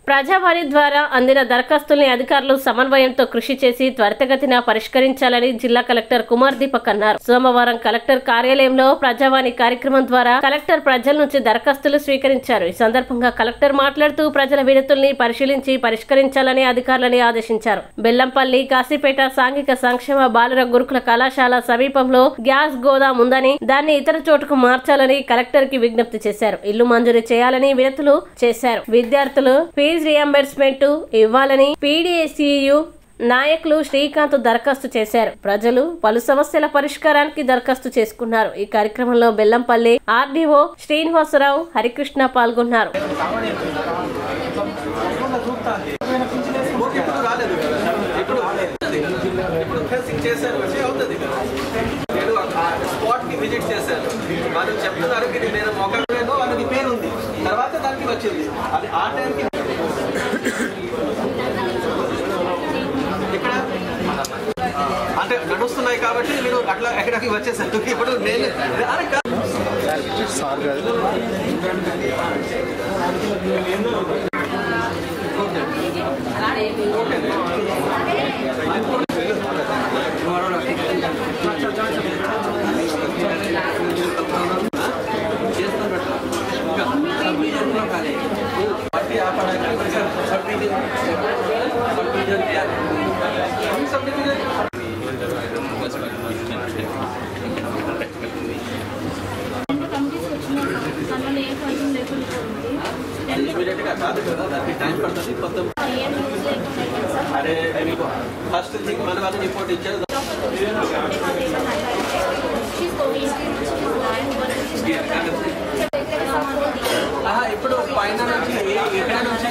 ప్రజావాణి ద్వారా అందిన దరఖాస్తుల్ని అధికారులు సమన్వయంతో కృషి చేసి త్వరితగతిన పరిష్కరించాలని జిల్లా కలెక్టర్ కుమార్ దీపక్ అన్నారు. సోమవారం కలెక్టర్ కార్యాలయంలో ప్రజావాణి కార్యక్రమం ద్వారా కలెక్టర్ ప్రజల నుంచి దరఖాస్తులు స్వీకరించారు. ఈ సందర్భంగా కలెక్టర్ మాట్లాడుతూ ప్రజల వినతుల్ని పరిశీలించి పరిష్కరించాలని అధికారులని ఆదేశించారు. బెల్లంపల్లి కాశీపేట సాంఘిక సంక్షేమ బాలుర గురుకుల కళాశాల సమీపంలో గ్యాస్ గోదాం ఉందని దాన్ని ఇతర చోటుకు మార్చాలని కలెక్టర్ కి విజ్ఞప్తి చేశారు. ఇల్లు మంజూరు చేయాలని వినతులు చేశారు. విద్యార్థులు ఫీజు రియంబర్స్మెంట్ ఇవ్వాలని పీడీఎస్యు నాయకులు శ్రీకాంత్ దరఖాస్తు చేశారు. ప్రజలు పలు సమస్యల పరిష్కారానికి దరఖాస్తు చేసుకున్నారు. ఈ కార్యక్రమంలో బెల్లంపల్లి ఆర్డీఓ శ్రీనివాసరావు, హరికృష్ణ పాల్గొన్నారు. అంటే నడుస్తున్నాయి కాబట్టి మీరు అట్లా ఎక్కడికి వచ్చేసారు. ఇప్పుడు నేను కాదు కదా, దానికి టైం పడుతుంది. కొత్త అరే మీకు ఫస్ట్ థింగ్ మన వాళ్ళు రిపోర్ట్ ఇచ్చారు. ఇప్పుడు పైన నుంచి ఎక్కడ నుంచి